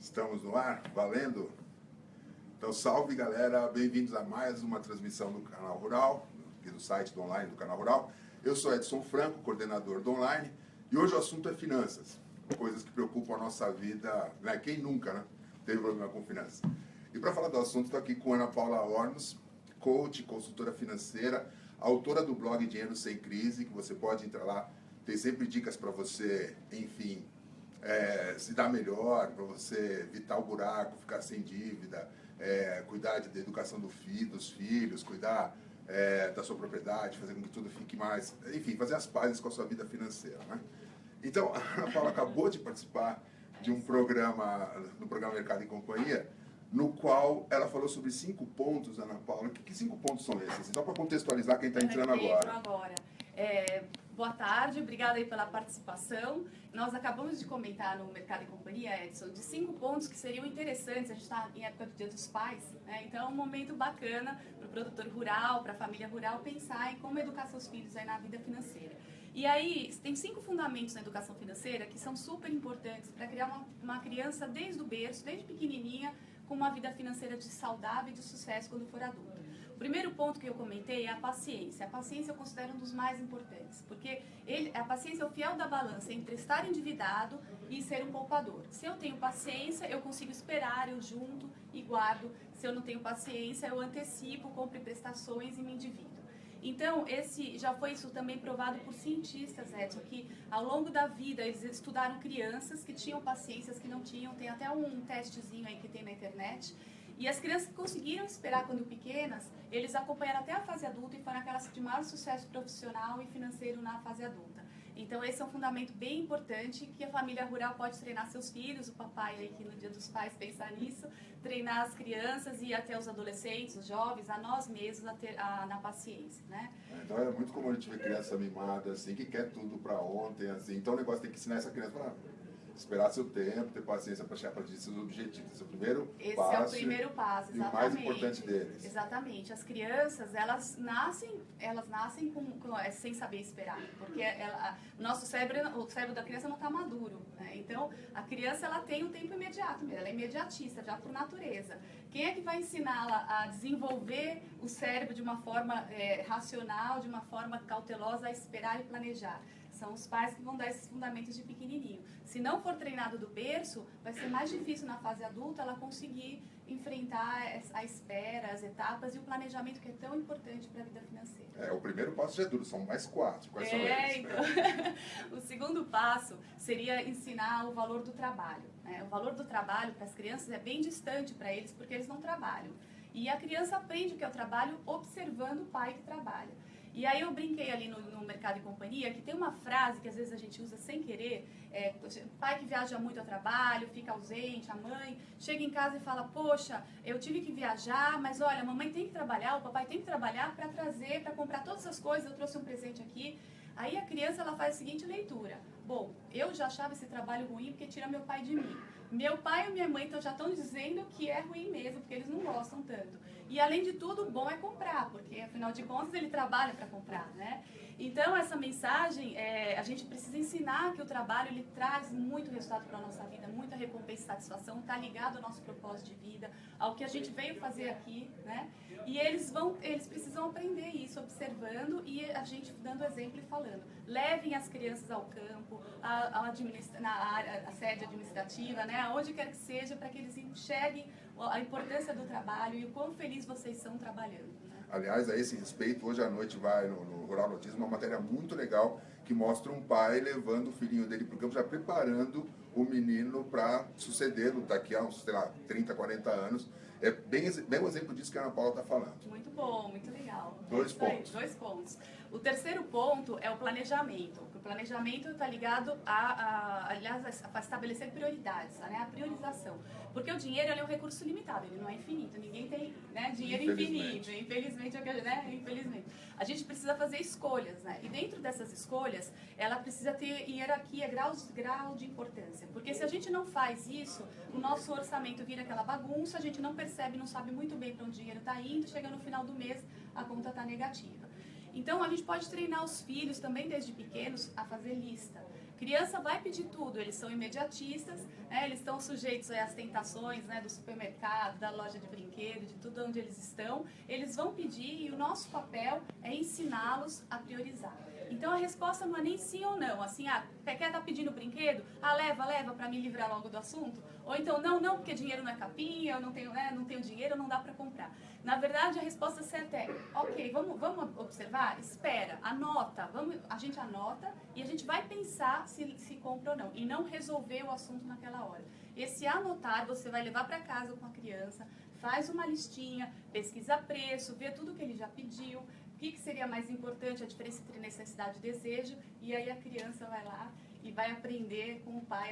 Estamos no ar, valendo? Então, salve galera, bem-vindos a mais uma transmissão do Canal Rural, aqui do site do online do Canal Rural. Eu sou Edson Franco, coordenador do online, e hoje o assunto é finanças, coisas que preocupam a nossa vida, né? Quem nunca, né? Teve problema com finanças. E para falar do assunto, estou aqui com Ana Paula Hornos, coach, consultora financeira, autora do blog Dinheiro Sem Crise, que você pode entrar lá, tem sempre dicas para você, enfim, se dar melhor, para você evitar o buraco, ficar sem dívida, cuidar da educação dos filhos, cuidar da sua propriedade, fazer com que tudo fique mais... Enfim, fazer as pazes com a sua vida financeira, né? Então, a Ana Paula acabou de participar de um programa, do programa Mercado e Companhia, no qual ela falou sobre 5 pontos, Ana Paula. Que 5 pontos são esses? Só para contextualizar quem está entrando agora. Boa tarde, obrigada aí pela participação. Nós acabamos de comentar no Mercado e Companhia, Edson, de 5 pontos que seriam interessantes. A gente está em época do Dia dos Pais, né? Então é um momento bacana para o produtor rural, para a família rural, pensar em como educar seus filhos aí na vida financeira. E aí, tem 5 fundamentos na educação financeira que são super importantes para criar uma criança desde o berço, desde pequenininha, com uma vida financeira saudável e de sucesso quando for adulta. O primeiro ponto que eu comentei é a paciência. A paciência eu considero um dos mais importantes, porque a paciência é o fiel da balança entre estar endividado e ser um poupador. Se eu tenho paciência, eu consigo esperar, eu junto e guardo. Se eu não tenho paciência, eu antecipo, compro prestações e me endivido. Então, já foi isso também provado por cientistas, Edson, que ao longo da vida eles estudaram crianças que tinham paciências que não tinham. Tem até um testezinho aí que tem na internet. E as crianças que conseguiram esperar quando pequenas, eles acompanharam até a fase adulta e foram aquelas de maior sucesso profissional e financeiro na fase adulta. Então esse é um fundamento bem importante que a família rural pode treinar seus filhos, o papai aí que no Dia dos Pais pensar nisso, treinar as crianças e até os adolescentes, os jovens, a nós mesmos na paciência, né? Então é muito comum a gente ver criança mimada, assim, que quer tudo para ontem, assim. Então o negócio tem que ensinar essa criança para esperar seu tempo, ter paciência para chegar para atingir seus objetivos. Esse é o primeiro passo. Esse é o primeiro passo, exatamente. E o mais importante deles. Exatamente. As crianças, elas nascem sem saber esperar, porque o nosso cérebro, o cérebro da criança não está maduro, né? Então, a criança ela tem um tempo imediato, ela é imediatista, já por natureza. Quem é que vai ensiná-la a desenvolver o cérebro de uma forma racional, de uma forma cautelosa, a esperar e planejar? São os pais que vão dar esses fundamentos de pequenininho. Se não for treinado do berço, vai ser mais difícil na fase adulta ela conseguir enfrentar a espera, as etapas e o planejamento que é tão importante para a vida financeira. O primeiro passo já é duro, são mais 4. Quais são eles? Então, o segundo passo seria ensinar o valor do trabalho, né? O valor do trabalho para as crianças é bem distante para eles porque eles não trabalham. E a criança aprende o que é o trabalho observando o pai que trabalha. E aí eu brinquei ali no Mercado e Companhia que tem uma frase que às vezes a gente usa sem querer, pai que viaja muito a trabalho, fica ausente, a mãe chega em casa e fala, poxa, eu tive que viajar, mas olha, a mamãe tem que trabalhar, o papai tem que trabalhar para trazer, para comprar todas as coisas, eu trouxe um presente aqui. Aí a criança ela faz a seguinte leitura, bom, eu já achava esse trabalho ruim porque tira meu pai de mim. Meu pai e minha mãe então, já estão dizendo que é ruim mesmo, porque eles não gostam tanto. E além de tudo, o bom é comprar, porque afinal de contas ele trabalha para comprar, né? Então essa mensagem, a gente precisa ensinar que o trabalho ele traz muito resultado para a nossa vida, muita recompensa e satisfação, está ligado ao nosso propósito de vida, ao que a gente veio fazer aqui, né? E eles precisam aprender isso, observando e a gente dando exemplo e falando. Levem as crianças ao campo, na sede administrativa, né? Aonde quer que seja, para que eles enxerguem a importância do trabalho e o quão feliz vocês são trabalhando. Né? Aliás, a esse respeito, hoje à noite vai no Rural Notícias uma matéria muito legal que mostra um pai levando o filhinho dele para o campo, já preparando o menino para sucedê-lo daqui a uns, sei lá, 30, 40 anos. É bem o exemplo disso que a Ana Paula está falando. Muito bom, muito legal. 2 pontos. 2 pontos. O terceiro ponto é o planejamento. O planejamento está ligado a estabelecer prioridades, né? A priorização. Porque o dinheiro é um recurso limitado, ele não é infinito. Ninguém tem, né, dinheiro infinito. Infelizmente, né? Infelizmente. A gente precisa fazer escolhas, né? E dentro dessas escolhas, ela precisa ter hierarquia, grau de importância. Porque se a gente não faz isso, o nosso orçamento vira aquela bagunça, a gente não percebe, não sabe muito bem para onde o dinheiro está indo, chega no final do mês, a conta está negativa. Então, a gente pode treinar os filhos também desde pequenos a fazer lista. Criança vai pedir tudo, eles são imediatistas, né? Eles estão sujeitos às tentações, né, do supermercado, da loja de brinquedo, de tudo onde eles estão. Eles vão pedir e o nosso papel é ensiná-los a priorizar. Então a resposta não é nem sim ou não, assim, quer estar pedindo brinquedo? Leva para me livrar logo do assunto. Ou então, não, porque dinheiro não é capinha, eu não tenho dinheiro, não dá para comprar. Na verdade, a resposta certa é, ok, vamos observar? Espera, anota, a gente anota e a gente vai pensar se compra ou não. E não resolver o assunto naquela hora. Esse anotar, você vai levar para casa com a criança, faz uma listinha, pesquisa preço, vê tudo que ele já pediu, o que seria mais importante, a diferença entre necessidade e desejo, e aí a criança vai lá e vai aprender com o pai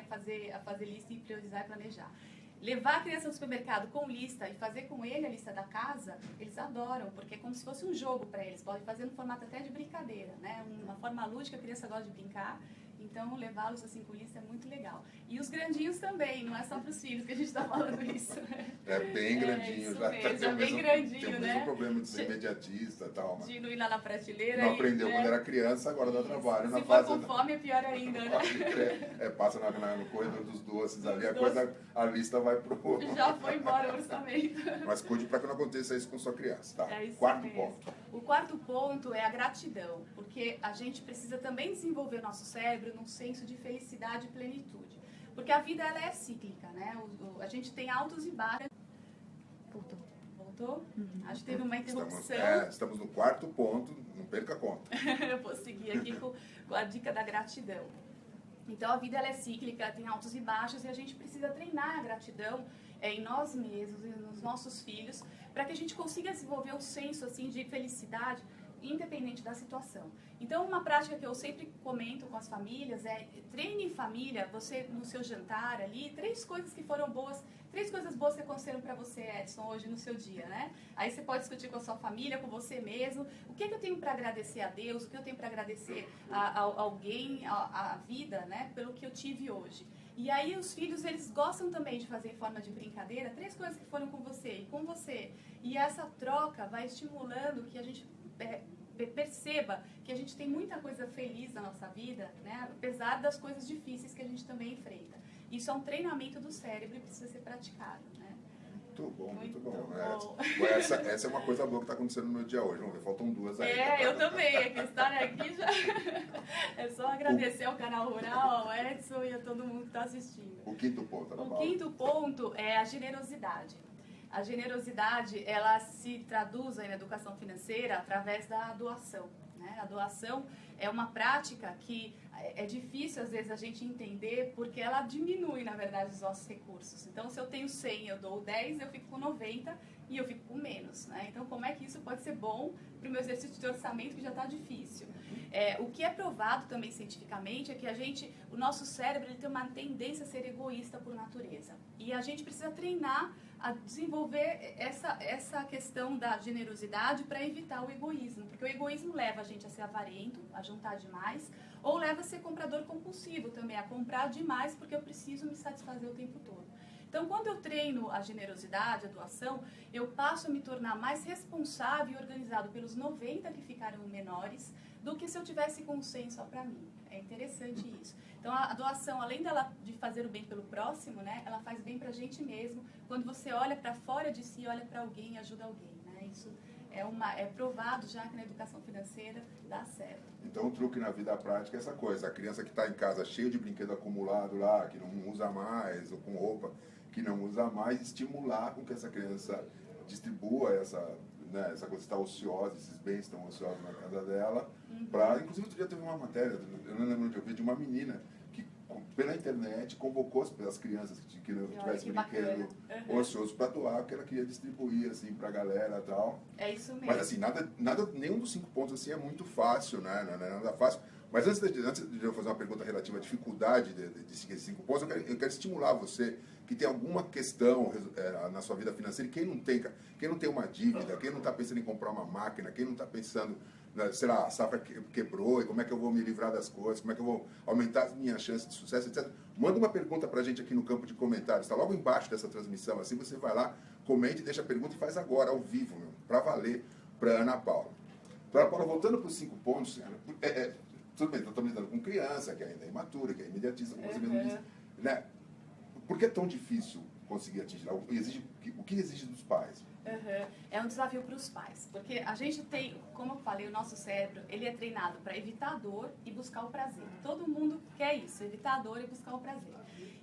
a fazer lista e priorizar e planejar. Levar a criança ao supermercado com lista e fazer com ele a lista da casa, eles adoram, porque é como se fosse um jogo para eles. Podem fazer no formato até de brincadeira, né? Uma forma lúdica, a criança gosta de brincar. Então, levá-los assim com lista é muito legal. E os grandinhos também, não é só para os filhos que a gente está falando isso. É bem grandinho. É bem grandinho, tem o mesmo problema de ser imediatista e tal. De não ir lá na prateleira. Não aprendeu quando era criança, agora dá trabalho. Se for com fome, é pior ainda, né? Passa no corredor dos doces ali, a lista vai pro... Já foi embora o orçamento. Mas cuide para que não aconteça isso com sua criança, tá? É isso Quarto mesmo. ponto. O quarto ponto é a gratidão, porque a gente precisa também desenvolver o nosso cérebro num senso de felicidade e plenitude. Porque a vida ela é cíclica, né? A gente tem altos e baixos. Voltou? Uhum. Acho que teve uma interrupção. Estamos no quarto ponto, não perca a conta. Eu vou seguir aqui com a dica da gratidão. Então a vida ela é cíclica, tem altos e baixos e a gente precisa treinar a gratidão em nós mesmos e nos nossos filhos para que a gente consiga desenvolver um senso assim de felicidade independente da situação. Então, uma prática que eu sempre comento com as famílias é treine em família, você no seu jantar ali, 3 coisas que foram boas, 3 coisas boas que aconteceram para você, Edson, hoje no seu dia, né? Aí você pode discutir com a sua família, com você mesmo, o que eu tenho para agradecer a Deus, o que eu tenho para agradecer a alguém, a vida, né, pelo que eu tive hoje. E aí os filhos, eles gostam também de fazer em forma de brincadeira 3 coisas que foram com você e com você. E essa troca vai estimulando que a gente perceba que a gente tem muita coisa feliz na nossa vida, né? Apesar das coisas difíceis que a gente também enfrenta. Isso é um treinamento do cérebro e precisa ser praticado, né? Muito bom, muito bom. Essa é uma coisa boa que está acontecendo no meu dia hoje. Vamos ver, faltam 2 aí. Eu também. É que estar aqui já... É só agradecer ao Canal Rural, ao Edson e a todo mundo que está assistindo. O quinto ponto, Ana Paula. O quinto ponto é a generosidade. A generosidade, ela se traduz aí na educação financeira através da doação, né? A doação é uma prática que é difícil, às vezes, a gente entender, porque ela diminui, na verdade, os nossos recursos. Então, se eu tenho 100, eu dou 10, eu fico com 90 e eu fico com menos, né? Então, como é que isso pode ser bom para o meu exercício de orçamento, que já está difícil? O que é provado também cientificamente é que o nosso cérebro ele tem uma tendência a ser egoísta por natureza. E a gente precisa treinar a desenvolver essa questão da generosidade para evitar o egoísmo. Porque o egoísmo leva a gente a ser avarento, a juntar demais, ou leva a ser comprador compulsivo também, a comprar demais porque eu preciso me satisfazer o tempo todo. Então, quando eu treino a generosidade, a doação, eu passo a me tornar mais responsável e organizado pelos 90 que ficaram menores do que se eu tivesse com 100 só para mim. É interessante isso. Então, a doação, além de fazer o bem pelo próximo, né, ela faz bem para a gente mesmo. Quando você olha para fora de si, olha para alguém e ajuda alguém, né? Isso é provado já que na educação financeira dá certo. Então, o truque na vida prática é essa coisa. A criança que está em casa cheia de brinquedo acumulado lá, que não usa mais, ou com roupa que não usa mais, estimular com que essa criança distribua essa coisa que está ociosa, esses bens estão ociosos na casa dela. Inclusive, outro dia teve uma matéria, eu não lembro onde eu vi, de uma menina que, pela internet, convocou as crianças que não tivessem brinquedo ocioso para doar, porque ela queria distribuir assim, para a galera e tal. É isso mesmo. Mas assim, nenhum dos 5 pontos assim, é muito fácil, né? Não é nada fácil. Mas antes de eu fazer uma pergunta relativa à dificuldade de seguir esses 5 pontos, eu quero estimular você que tem alguma questão na sua vida financeira, e quem não tem uma dívida, quem não está pensando em comprar uma máquina, quem não está pensando, sei lá, a safra quebrou, e como é que eu vou me livrar das coisas, como é que eu vou aumentar as minhas chances de sucesso, etc. Manda uma pergunta para a gente aqui no campo de comentários, está logo embaixo dessa transmissão, assim você vai lá, comente, deixa a pergunta e faz agora, ao vivo, para valer, para Ana Paula. Para Ana Paula, voltando para os 5 pontos, tudo bem, estamos lidando com criança, que ainda é imatura, que é imediatista, como você mesmo disse, né? Por que é tão difícil conseguir atingir? O que exige dos pais? É um desafio para os pais, porque a gente tem, como eu falei, o nosso cérebro, ele é treinado para evitar a dor e buscar o prazer. Todo mundo quer isso, evitar a dor e buscar o prazer.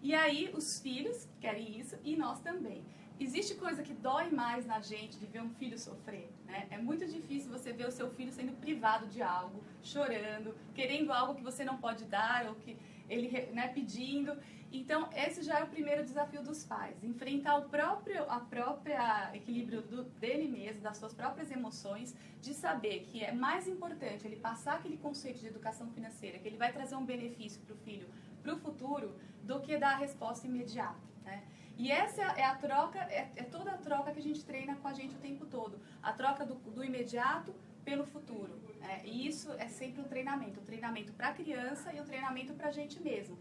E aí os filhos querem isso e nós também. Existe coisa que dói mais na gente de ver um filho sofrer, né? É muito difícil você ver o seu filho sendo privado de algo, chorando, querendo algo que você não pode dar ou que ele, né, pedindo. Então, esse já é o primeiro desafio dos pais, enfrentar a própria equilíbrio dele mesmo, das suas próprias emoções, de saber que é mais importante ele passar aquele conceito de educação financeira, que ele vai trazer um benefício para o filho, para o futuro, do que dar a resposta imediata, né? E essa é a troca, é toda a troca que a gente treina com a gente o tempo todo, a troca do imediato pelo futuro. E isso é sempre um treinamento para a criança e um treinamento para a gente mesmo.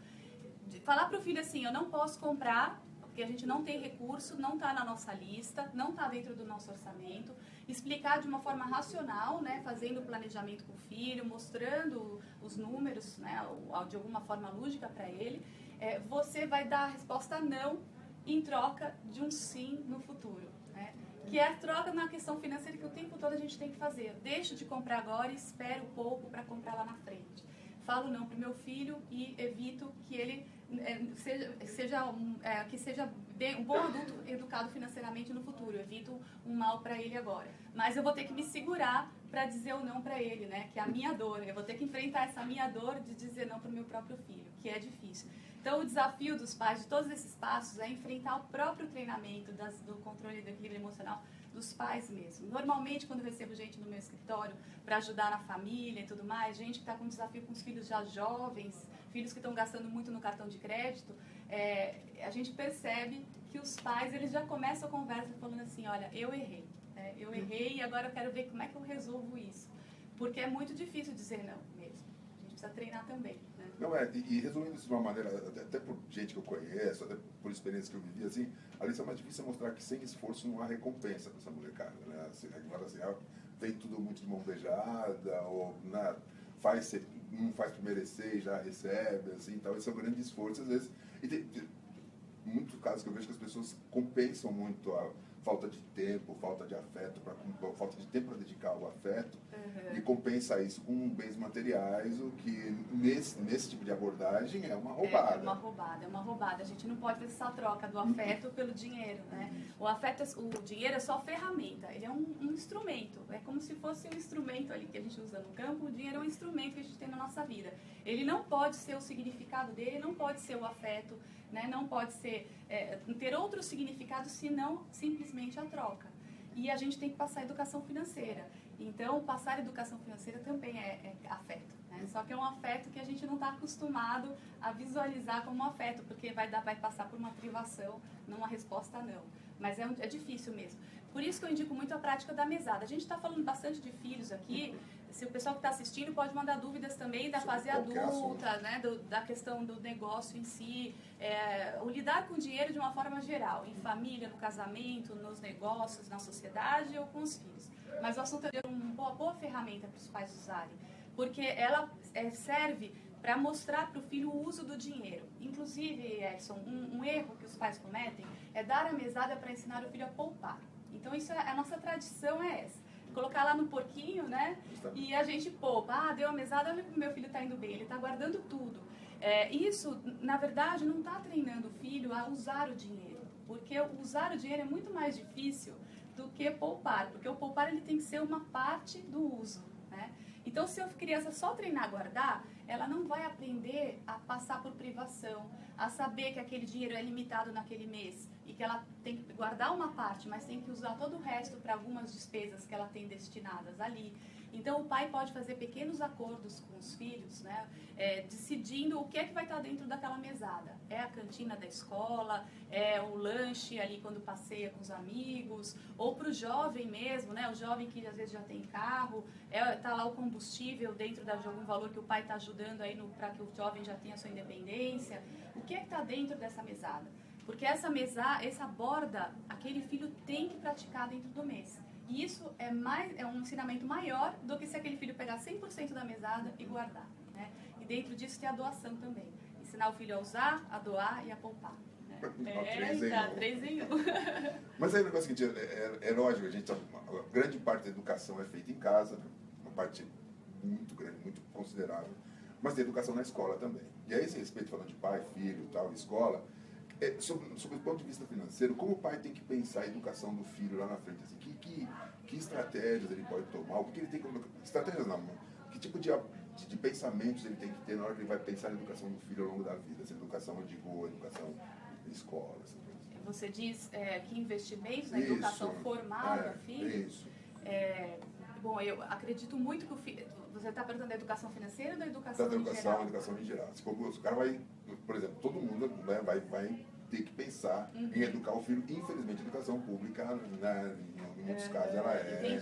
Falar para o filho assim, eu não posso comprar, porque a gente não tem recurso, não está na nossa lista, não está dentro do nosso orçamento. Explicar de uma forma racional, né, fazendo o planejamento com o filho, mostrando os números, né, de alguma forma lógica para ele. Você vai dar a resposta não em troca de um sim no futuro, né? Que é a troca na questão financeira que o tempo todo a gente tem que fazer. Eu deixo de comprar agora e espero um pouco para comprar lá na frente. Falo não para o meu filho e evito que ele seja um bom adulto educado financeiramente no futuro. Eu evito um mal para ele agora. Mas eu vou ter que me segurar para dizer o não para ele, né? Que é a minha dor. Eu vou ter que enfrentar essa minha dor de dizer não para o meu próprio filho, que é difícil. Então, o desafio dos pais, de todos esses passos, é enfrentar o próprio treinamento do controle do equilíbrio emocional dos pais mesmo. Normalmente, quando eu recebo gente no meu escritório para ajudar na família e tudo mais, gente que está com desafio com os filhos já jovens, filhos que estão gastando muito no cartão de crédito, a gente percebe que os pais, eles já começam a conversa falando assim, olha, eu errei e agora eu quero ver como é que eu resolvo isso. Porque é muito difícil dizer não mesmo. A gente precisa treinar também. Não, e resumindo isso de uma maneira, até por gente que eu conheço, até por experiência que eu vivi, assim, a lição mais difícil é mostrar que sem esforço não há recompensa para essa molecada, né? Assim, tem tudo muito de mão beijada, ou né, não faz por merecer e já recebe, assim, então esse é um grande esforço, às vezes, e tem muitos casos que eu vejo que as pessoas compensam muito a falta de tempo, falta de afeto, falta de tempo para dedicar ao afeto, e compensa isso com bens materiais, o que nesse tipo de abordagem é uma roubada. É uma roubada. A gente não pode fazer essa troca do afeto pelo dinheiro, né? O dinheiro é só ferramenta, ele é um instrumento, é como se fosse um instrumento ali que a gente usa no campo, o dinheiro é um instrumento que a gente tem na nossa vida. Ele não pode ser o significado dele, não pode ser o afeto, né? Não pode ser, ter outro significado senão simplesmente a troca. E a gente tem que passar a educação financeira. Então, passar a educação financeira também é afeto, né? Só que é um afeto que a gente não está acostumado a visualizar como um afeto, porque vai passar por uma privação, não uma resposta não. Mas é difícil mesmo. Por isso que eu indico muito a prática da mesada. A gente está falando bastante de filhos aqui. Se o pessoal que está assistindo pode mandar dúvidas também da fase adulta, né, da questão do negócio em si, o lidar com o dinheiro de uma forma geral, em família, no casamento, nos negócios, na sociedade ou com os filhos. Mas o assunto é uma boa ferramenta para os pais usarem, porque ela serve para mostrar para o filho o uso do dinheiro. Inclusive, Edson, um erro que os pais cometem é dar a mesada para ensinar o filho a poupar. Então, a nossa tradição é essa. Colocar lá no porquinho, né? E a gente poupa. Ah, deu a mesada, olha como meu filho está indo bem, ele está guardando tudo. Isso, na verdade, não está treinando o filho a usar o dinheiro. Porque usar o dinheiro é muito mais difícil do que poupar. Porque o poupar ele tem que ser uma parte do uso, né? Então, se a criança só treinar a guardar, ela não vai aprender a passar por privação, a saber que aquele dinheiro é limitado naquele mês e que ela tem que guardar uma parte, mas tem que usar todo o resto para algumas despesas que ela tem destinadas ali. Então, o pai pode fazer pequenos acordos com os filhos, né, decidindo o que é que vai estar dentro daquela mesada. É a cantina da escola, é o lanche ali quando passeia com os amigos, ou para o jovem mesmo, né, o jovem que às vezes já tem carro, tá lá o combustível dentro de algum valor que o pai está ajudando aí para que o jovem já tenha a sua independência. O que é que está dentro dessa mesada? Porque essa borda, aquele filho tem que praticar dentro do mês. E isso é um ensinamento maior do que se aquele filho pegar 100% da mesada e guardar, né? dentro disso tem a doação também. Ensinar o filho a usar, a doar e a poupar. Três em um. Mas aí o negócio seguinte, é lógico, a grande parte da educação é feita em casa, né? Uma parte muito grande, muito considerável, mas tem educação na escola também. E aí, esse respeito, falando de pai, filho, tal, escola, sobre o ponto de vista financeiro, como o pai tem que pensar a educação do filho lá na frente? Assim, que estratégias ele pode tomar? O que ele tem que... Estratégias na mão. Que tipo de pensamentos ele tem que ter na hora que ele vai pensar na educação do filho ao longo da vida? Essa educação de rua, educação de escola, essas coisas. Você diz que investimentos na educação formal do filho? Isso. Bom, eu acredito muito que o filho... Você está perguntando da educação financeira ou da educação em geral? Da educação em geral. O cara vai, por exemplo, todo mundo, né, vai ter que pensar em educar o filho. Infelizmente, a educação pública, né, em muitos casos, ela é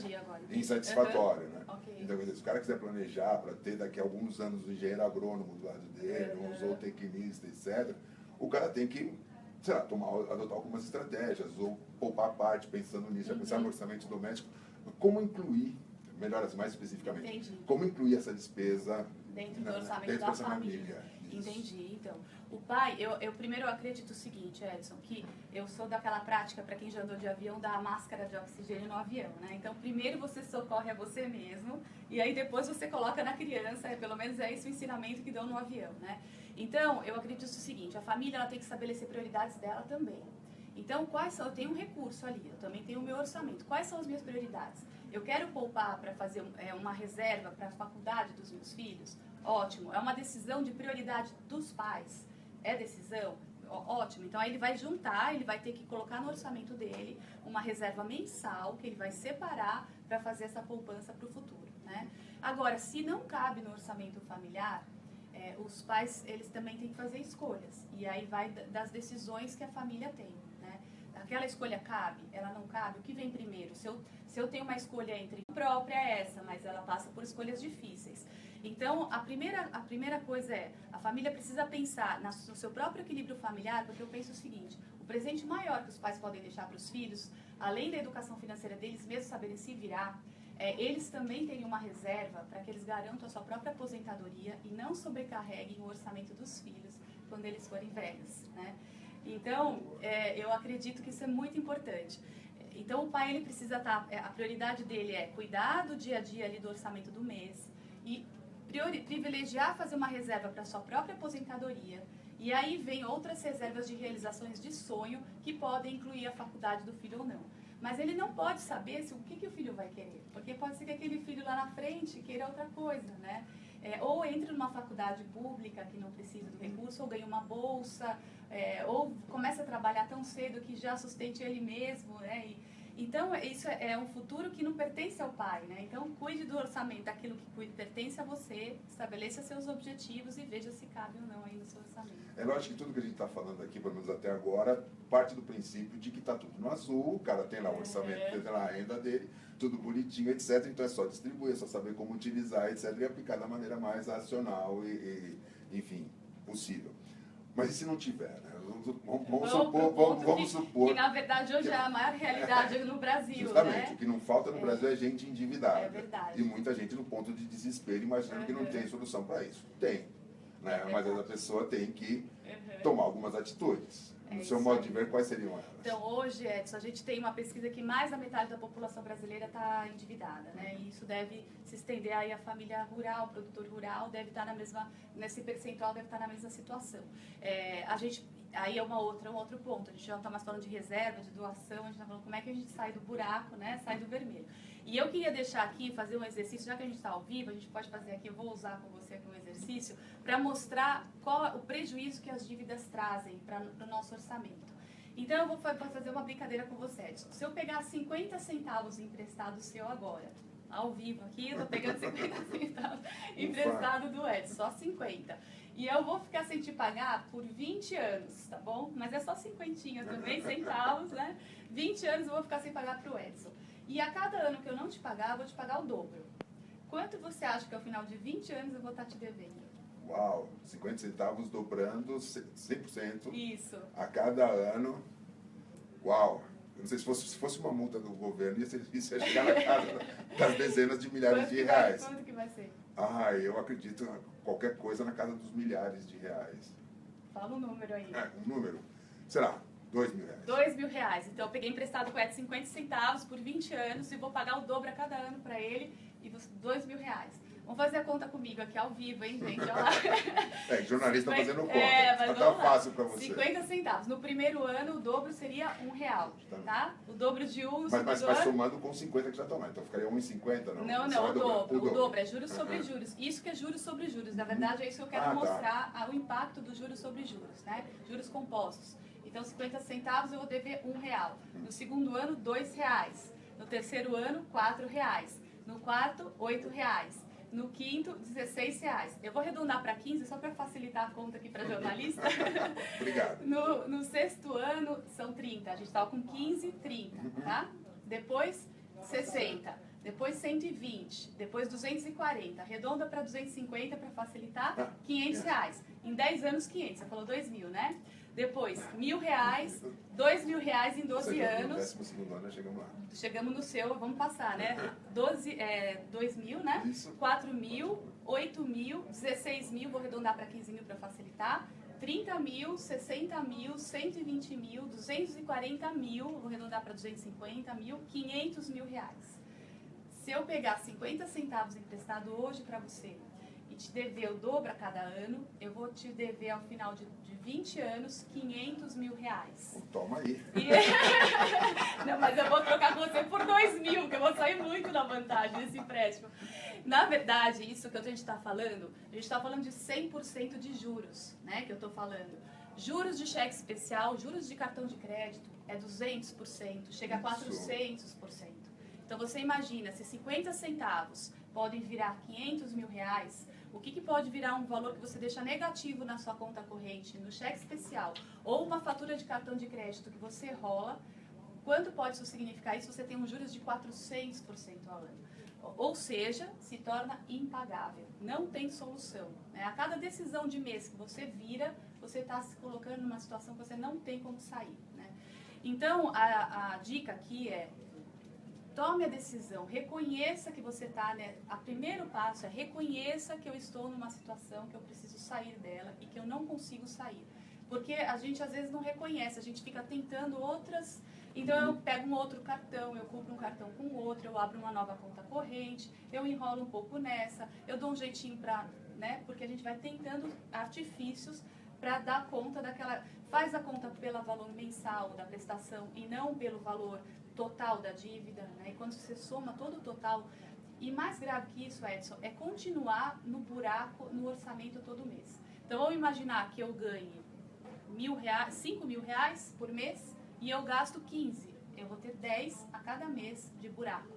insatisfatória. Né? Okay. Então, se o cara quiser planejar para ter daqui a alguns anos um engenheiro agrônomo do lado dele, um zootecnista, etc., o cara tem que, sei lá, adotar algumas estratégias, ou poupar parte pensando nisso, pensar no orçamento doméstico. Como incluir, melhor assim, mais especificamente, como incluir essa despesa dentro do orçamento da família. Entendi. Então, o pai, eu primeiro acredito o seguinte, Edson, que eu sou daquela prática, para quem já andou de avião, da máscara de oxigênio no avião, né? Então, primeiro você socorre a você mesmo, e aí depois você coloca na criança, pelo menos é esse o ensinamento que dão no avião, né? Então, eu acredito o seguinte, a família ela tem que estabelecer prioridades dela também. Então, eu tenho um recurso ali, eu também tenho o meu orçamento. Quais são as minhas prioridades? Eu quero poupar para fazer uma reserva para a faculdade dos meus filhos? Ótimo. É uma decisão de prioridade dos pais? É decisão? Ótimo. Então, aí ele vai juntar, ele vai ter que colocar no orçamento dele uma reserva mensal que ele vai separar para fazer essa poupança para o futuro, né? Agora, se não cabe no orçamento familiar, os pais, eles também têm que fazer escolhas. E aí vai das decisões que a família tem, né? Aquela escolha cabe, ela não cabe, o que vem primeiro? Se eu tenho uma escolha entre própria essa, mas ela passa por escolhas difíceis. Então, a primeira coisa a família precisa pensar no seu próprio equilíbrio familiar, porque eu penso o seguinte, o presente maior que os pais podem deixar para os filhos, além da educação financeira deles mesmos saberem se virar, eles também terem uma reserva para que eles garantam a sua própria aposentadoria e não sobrecarreguem o orçamento dos filhos quando eles forem velhos, né? Então, eu acredito que isso é muito importante. Então, o pai, ele precisa a prioridade dele é cuidar do dia a dia ali do orçamento do mês e privilegiar fazer uma reserva para a sua própria aposentadoria. E aí vem outras reservas de realizações de sonho que podem incluir a faculdade do filho ou não. Mas ele não pode saber o que o filho vai querer, porque pode ser que aquele filho lá na frente queira outra coisa, né? Ou entre numa faculdade pública que não precisa do recurso, ou ganha uma bolsa, ou começa a trabalhar tão cedo que já sustente ele mesmo, né? Então, isso é um futuro que não pertence ao pai, né? Então, cuide do orçamento, daquilo que pertence a você, estabeleça seus objetivos e veja se cabe ou não aí no seu orçamento. É lógico que tudo que a gente está falando aqui, pelo menos até agora, parte do princípio de que está tudo no azul, o cara tem lá o orçamento, tem lá a renda dele, tudo bonitinho, etc. Então, é só distribuir, é só saber como utilizar, etc. E aplicar da maneira mais racional enfim, possível. Mas e se não tiver, né? Vamos supor que na verdade hoje é a maior realidade no Brasil, justamente, né? O que não falta no Brasil é gente endividada. É verdade. E muita gente no ponto de desespero, imaginando que não tem solução para isso. Tem, né? Mas a pessoa tem que tomar algumas atitudes. No seu modo de ver, quais seriam elas? Então, hoje, Edson, a gente tem uma pesquisa que mais da metade da população brasileira está endividada, né? E isso deve se estender aí à família rural, o produtor rural deve estar nesse percentual deve estar na mesma situação. Aí é um outro ponto, a gente já não está mais falando de reserva, de doação, a gente está falando como é que a gente sai do buraco, né? Sai do vermelho. E eu queria deixar aqui, fazer um exercício, já que a gente está ao vivo, a gente pode fazer aqui, eu vou usar com você aqui um exercício, para mostrar qual é o prejuízo que as dívidas trazem para o nosso orçamento. Então, eu vou fazer uma brincadeira com você, Edson. Se eu pegar 50 centavos emprestado seu agora, ao vivo aqui, eu estou pegando 50 centavos emprestado do Edson, só 50. E eu vou ficar sem te pagar por 20 anos, tá bom? Mas é só 50 também, centavos, né? 20 anos eu vou ficar sem pagar para o Edson. E a cada ano que eu não te pagar, eu vou te pagar o dobro. Quanto você acha que ao final de 20 anos eu vou estar te devendo? Uau, 50 centavos dobrando 100%. Isso. A cada ano. Uau. Eu não sei se fosse uma multa do governo, isso ia chegar na casa das dezenas de milhares de reais. Quanto que vai ser? Eu acredito em qualquer coisa na casa dos milhares de reais. Fala um número aí. Um número, sei lá, R$2.000. R$2.000. Então, eu peguei emprestado com o Edson 50 centavos por 20 anos e vou pagar o dobro a cada ano para ele, e R$2.000. Vamos fazer a conta comigo aqui ao vivo, hein, gente? Olha lá. Jornalista fazendo conta. Mas tá fácil para você. 50 centavos. No primeiro ano, o dobro seria R$1, tá? O dobro de um. Mas somando com 50 que já estão lá. Então ficaria 1,50, não? Não, o dobro. É juros sobre juros. Isso que é juros sobre juros. Na verdade, é isso que eu quero mostrar, o impacto dos juros sobre juros, né? Juros compostos. Então, 50 centavos eu vou dever R$1. No segundo ano, R$2. No terceiro ano, R$4. No quarto, R$8. No quinto, R$16. Eu vou arredondar para 15 só para facilitar a conta aqui para jornalista. Obrigado. No sexto ano, são 30. A gente estava com 15, 30, tá? Depois, 60. Depois, 120. Depois, 240. Arredonda para 250 para facilitar, R$500. Em 10 anos, 500. Você falou 2.000, né? Depois, R$1.000, R$2.000 em 12 anos. No 12º ano, chegamos lá. Chegamos no seu, vamos passar, né? 2.000, né? Isso. 4.000, 8.000, 16.000, vou arredondar para 15.000 para facilitar. 30.000, 60.000, 120.000, 240.000, vou arredondar para 250.000, R$500.000. Se eu pegar 50 centavos emprestado hoje para você e te dever o dobro a cada ano, eu vou te dever ao final de 20 anos R$500.000. Toma aí. Não, mas eu vou trocar com você por 2.000, que eu vou sair muito na vantagem desse empréstimo. Na verdade, isso que a gente está falando de 100% de juros, né, que eu estou falando. Juros de cheque especial, juros de cartão de crédito é 200%, chega a 400%. Então você imagina, se 50 centavos podem virar R$500.000, o que pode virar um valor que você deixa negativo na sua conta corrente, no cheque especial, ou uma fatura de cartão de crédito que você rola, quanto pode isso significar? Isso você tem um juros de 400% ao ano. Ou seja, se torna impagável. Não tem solução, né? A cada decisão de mês que você vira, você está se colocando numa situação que você não tem como sair, né? Então, a dica aqui é: tome a decisão, reconheça que você está, né? O primeiro passo é reconheça que eu estou numa situação que eu preciso sair dela e que eu não consigo sair. Porque a gente às vezes não reconhece, a gente fica tentando outras. Então eu pego um outro cartão, eu compro um cartão com outro, eu abro uma nova conta corrente, eu enrolo um pouco nessa, eu dou um jeitinho para, né? Porque a gente vai tentando artifícios para dar conta daquela. Faz a conta pelo valor mensal da prestação e não pelo valor total da dívida, né? E quando você soma todo o total, e mais grave que isso, Edson, é continuar no buraco, no orçamento todo mês. Então, vamos imaginar que eu ganhe R$5.000 por mês e eu gasto 15. Eu vou ter 10 a cada mês de buraco.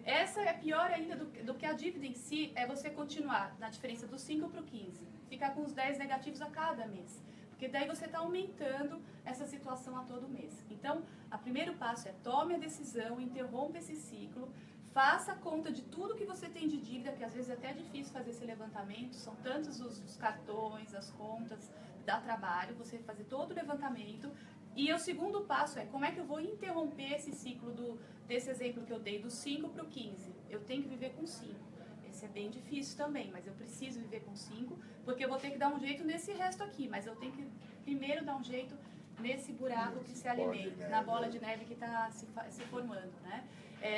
Essa é pior ainda do que a dívida em si, é você continuar na diferença dos 5 para o 15. Ficar com os 10 negativos a cada mês. Porque daí você está aumentando essa situação a todo mês. Então, o primeiro passo é tome a decisão, interrompa esse ciclo, faça a conta de tudo que você tem de dívida, que às vezes é até difícil fazer esse levantamento, são tantos os cartões, as contas, dá trabalho, você fazer todo o levantamento. E o segundo passo é como é que eu vou interromper esse ciclo desse exemplo que eu dei, do 5 para o 15. Eu tenho que viver com 5. Esse é bem difícil também, mas eu preciso viver com 5, porque eu vou ter que dar um jeito nesse resto aqui, mas eu tenho que primeiro dar um jeito nesse buraco que se alimenta, na bola de neve que está se formando, né?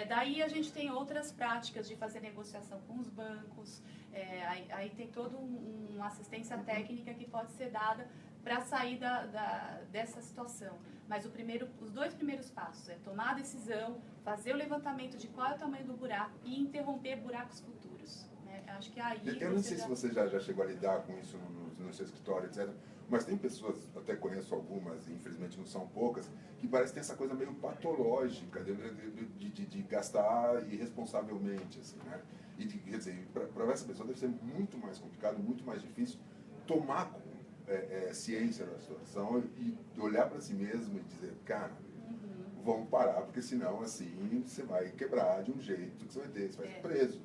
Daí a gente tem outras práticas de fazer negociação com os bancos, aí tem toda uma assistência técnica que pode ser dada para sair dessa situação. Mas os 2 primeiros passos é tomar a decisão, fazer o levantamento de qual é o tamanho do buraco e interromper buracos futuros, né? Acho que aí eu não sei se você já chegou a lidar com isso no seu escritório, etc. Mas tem pessoas, até conheço algumas, infelizmente não são poucas, que parece que tem essa coisa meio patológica de gastar irresponsavelmente, assim, né? E, quer dizer, para essa pessoa deve ser muito mais complicado, muito mais difícil tomar ciência da situação e olhar para si mesmo e dizer, cara, vamos parar, porque senão, assim, você vai quebrar de um jeito que você vai ser preso.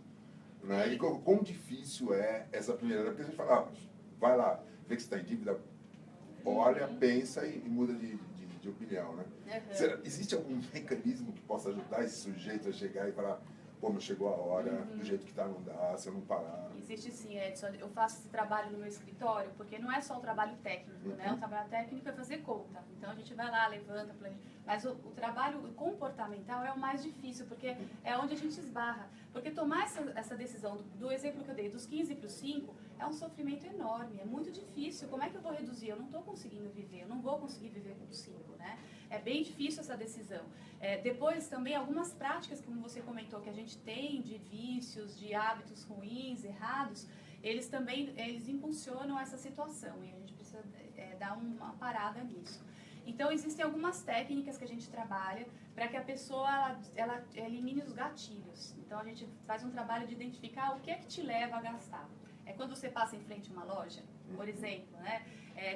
Né? E quão difícil é essa primeira, porque a gente fala, vai lá, vê que você está em dívida, olha, pensa e muda de opinião, né? Existe algum mecanismo que possa ajudar esse sujeito a chegar e falar, pô, não chegou a hora, do jeito que tá não dá, se eu não parar. Existe sim, Edson. Eu faço esse trabalho no meu escritório, porque não é só o trabalho técnico, né? O trabalho técnico é fazer conta. Então a gente vai lá, levanta, planeja. Mas o trabalho comportamental é o mais difícil, porque é onde a gente esbarra. Porque tomar essa decisão, do exemplo que eu dei, dos 15 para os 5, é um sofrimento enorme, é muito difícil. Como é que eu vou reduzir? Eu não estou conseguindo viver, eu não vou conseguir viver com 5, né? É bem difícil essa decisão. Depois também algumas práticas, como você comentou, que a gente tem de vícios, de hábitos ruins, errados, eles impulsionam essa situação e a gente precisa dar uma parada nisso. Então existem algumas técnicas que a gente trabalha para que a pessoa ela elimine os gatilhos. Então a gente faz um trabalho de identificar o que é que te leva a gastar. É quando você passa em frente a uma loja, por exemplo, né?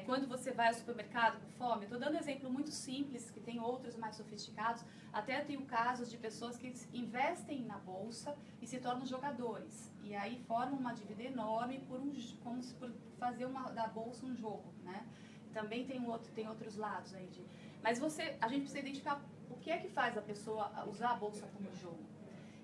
Quando você vai ao supermercado com fome. Estou dando um exemplo muito simples, que tem outros mais sofisticados. Até tenho casos de pessoas que investem na bolsa e se tornam jogadores. E aí formam uma dívida enorme como se por fazer da bolsa um jogo, né? Também tem outros lados aí. Mas a gente precisa identificar o que é que faz a pessoa usar a bolsa como jogo.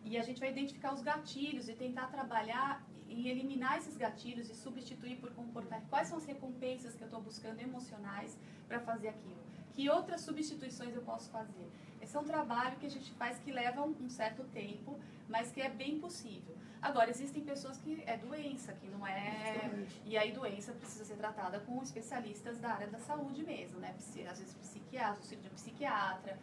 E a gente vai identificar os gatilhos e tentar trabalhar em eliminar esses gatilhos e substituir por comportamento. Quais são as recompensas que eu estou buscando emocionais para fazer aquilo? Que outras substituições eu posso fazer? Esse é um trabalho que a gente faz que leva um certo tempo, mas que é bem possível. Agora, existem pessoas que é doença, que não é... E aí doença precisa ser tratada com especialistas da área da saúde mesmo, né? Às vezes psiquiatra, auxílio de um psiquiatra,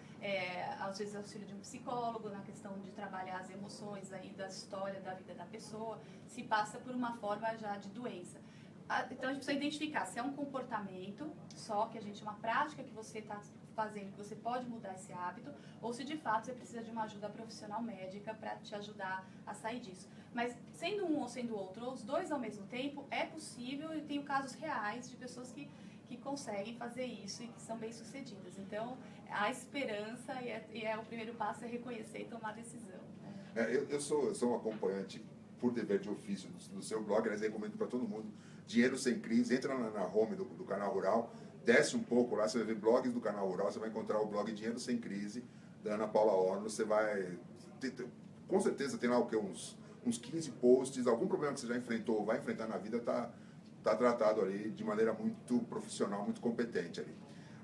às vezes auxílio de um psicólogo na questão de trabalhar as emoções aí da história da vida da pessoa, se passa por uma forma já de doença. Então a gente precisa identificar se é um comportamento só, uma prática que você está fazendo, que você pode mudar esse hábito, ou se de fato você precisa de uma ajuda profissional médica para te ajudar a sair disso. Mas sendo um ou sendo outro, ou os dois ao mesmo tempo, é possível e tenho casos reais de pessoas que conseguem fazer isso e que são bem-sucedidas. Então, a esperança e o primeiro passo é reconhecer e tomar decisão. Eu sou um acompanhante por dever de ofício do seu blog, aliás, recomendo para todo mundo, Dinheiro Sem Crise, entra na home do Canal Rural, desce um pouco lá, você vai ver blogs do Canal Rural, você vai encontrar o blog Dinheiro Sem Crise, da Ana Paula Orno, você vai, com certeza tem lá o que, uns 15 posts, algum problema que você já enfrentou ou vai enfrentar na vida tá tratado ali de maneira muito profissional, muito competente ali.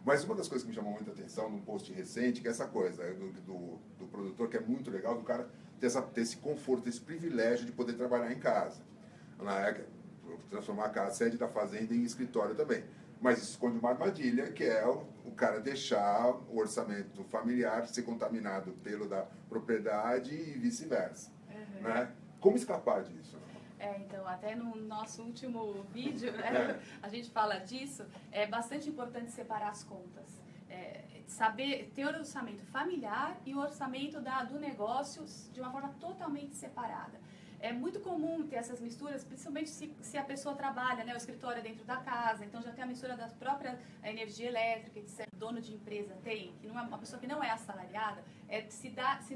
Mas uma das coisas que me chamou muita atenção num post recente, que é essa coisa do produtor, que é muito legal, do cara ter esse conforto, esse privilégio de poder trabalhar em casa. Transformar a sede da fazenda em escritório também. Mas isso esconde uma armadilha, que é o cara deixar o orçamento familiar ser contaminado pelo da propriedade e vice-versa. Né? Como escapar disso? Então, até no nosso último vídeo, né, a gente fala disso, é bastante importante separar as contas. Saber ter o orçamento familiar e o orçamento do negócio de uma forma totalmente separada. É muito comum ter essas misturas, principalmente se a pessoa trabalha, né, o escritório é dentro da casa, então já tem a mistura da própria energia elétrica, que o dono de empresa tem, que não é uma pessoa que não é assalariada, se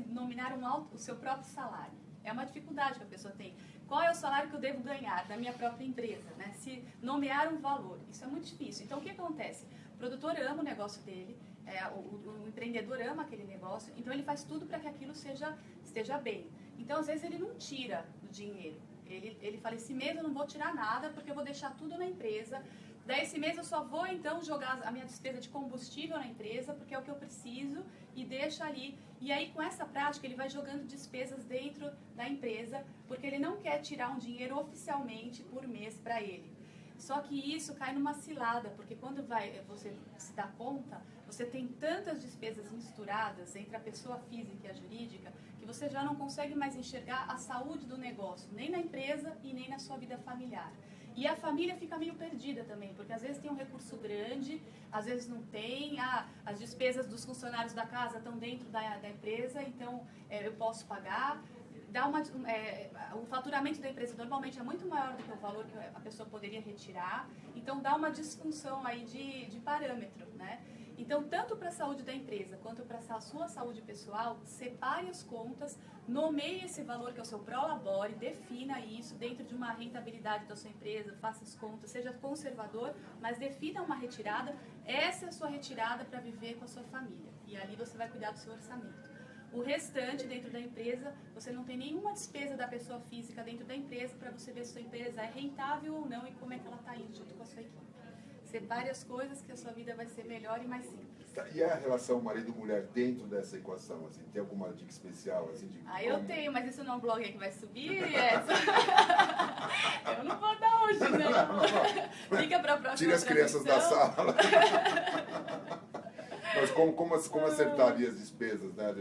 nominar o seu próprio salário. É uma dificuldade que a pessoa tem. Qual é o salário que eu devo ganhar da minha própria empresa? Né? Se nomear um valor, isso é muito difícil. Então, o que acontece? O produtor ama o negócio dele, o empreendedor ama aquele negócio, então ele faz tudo para que aquilo esteja bem. Então, às vezes, ele não tira o dinheiro. Ele fala, esse mês eu não vou tirar nada, porque eu vou deixar tudo na empresa. Daí, esse mês eu só vou, então, jogar a minha despesa de combustível na empresa, porque é o que eu preciso, e deixa ali. E aí, com essa prática, ele vai jogando despesas dentro da empresa, porque ele não quer tirar um dinheiro oficialmente por mês para ele. Só que isso cai numa cilada, porque quando você se dá conta, você tem tantas despesas misturadas entre a pessoa física e a jurídica, que você já não consegue mais enxergar a saúde do negócio, nem na empresa e nem na sua vida familiar. E a família fica meio perdida também, porque às vezes tem um recurso grande, às vezes não tem, as despesas dos funcionários da casa estão dentro da empresa, então eu posso pagar. O faturamento da empresa normalmente é muito maior do que o valor que a pessoa poderia retirar, então dá uma disfunção aí de parâmetro, né? Então, tanto para a saúde da empresa quanto para a sua saúde pessoal, separe as contas, nomeie esse valor que é o seu prolabore, defina isso dentro de uma rentabilidade da sua empresa, faça as contas, seja conservador, mas defina uma retirada. Essa é a sua retirada para viver com a sua família. E ali você vai cuidar do seu orçamento. O restante dentro da empresa, você não tem nenhuma despesa da pessoa física dentro da empresa para você ver se a sua empresa é rentável ou não e como é que ela está indo junto com a sua equipe. Ser várias coisas que a sua vida vai ser melhor e mais simples. E a relação marido-mulher dentro dessa equação? Assim, tem alguma dica especial? Assim, de Eu tenho, mas isso não é um blog aí que vai subir, eu não vou dar hoje, não. Fica para a próxima. Tira as crianças da sala. Mas como acertaria as despesas, né?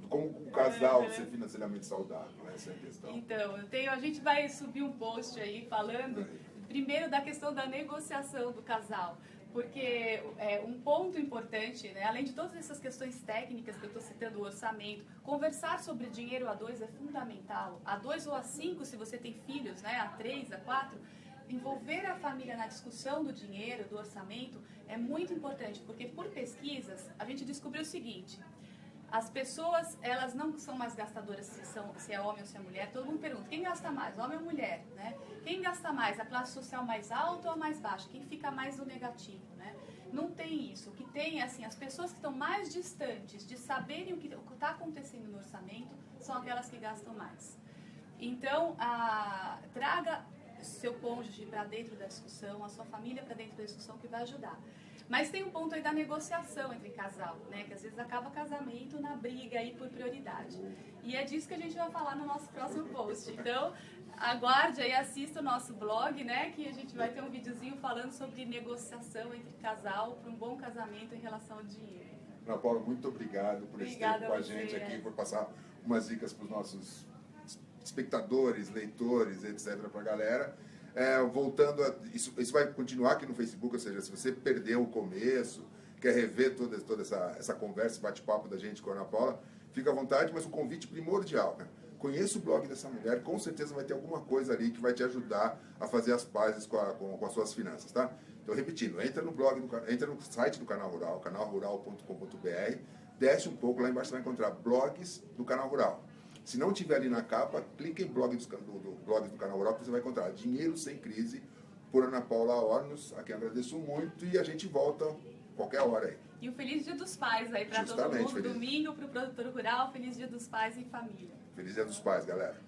Como um casal ser financeiramente saudável, essa é a questão. Então, a gente vai subir um post aí falando, primeiro, da questão da negociação do casal. Porque um ponto importante, né, além de todas essas questões técnicas que eu estou citando, o orçamento, conversar sobre dinheiro a dois é fundamental. A dois ou a cinco, se você tem filhos, né, a três, a quatro, envolver a família na discussão do dinheiro, do orçamento, é muito importante. Porque por pesquisas, a gente descobriu o seguinte: as pessoas, elas não são mais gastadoras se é homem ou se é mulher. Todo mundo pergunta, quem gasta mais, homem ou mulher? Né? Quem gasta mais, a classe social mais alta ou a mais baixa? Quem fica mais no negativo? Né? Não tem isso. O que tem é, assim, as pessoas que estão mais distantes de saberem o que está acontecendo no orçamento são aquelas que gastam mais. Então, traga seu cônjuge para dentro da discussão, a sua família para dentro da discussão, que vai ajudar. Mas tem um ponto aí da negociação entre casal, né? Que às vezes acaba casamento na briga aí por prioridade. E é disso que a gente vai falar no nosso próximo post. Então, aguarde aí, assista o nosso blog, né? Que a gente vai ter um videozinho falando sobre negociação entre casal para um bom casamento em relação ao dinheiro. Ana Paula, muito obrigado por esse tempo com a gente aqui, por passar umas dicas para os nossos espectadores, leitores, etc., para a galera. Voltando isso vai continuar aqui no Facebook, ou seja, se você perdeu o começo, quer rever toda essa conversa, bate-papo da gente com a Ana Paula, fica à vontade, mas o convite primordial, né? Conheça o blog dessa mulher, com certeza vai ter alguma coisa ali que vai te ajudar a fazer as pazes com as suas finanças, tá? Então, repetindo, entra no site do Canal Rural, canalrural.com.br, desce um pouco, lá embaixo você vai encontrar blogs do Canal Rural. Se não tiver ali na capa, clique em blogs do Canal Rural, que você vai encontrar Dinheiro Sem Crise, por Ana Paula Ornos, a quem agradeço muito, e a gente volta qualquer hora aí. E o Feliz Dia dos Pais aí para todo mundo, domingo para o produtor rural, Feliz Dia dos Pais em família. Feliz Dia dos Pais, galera.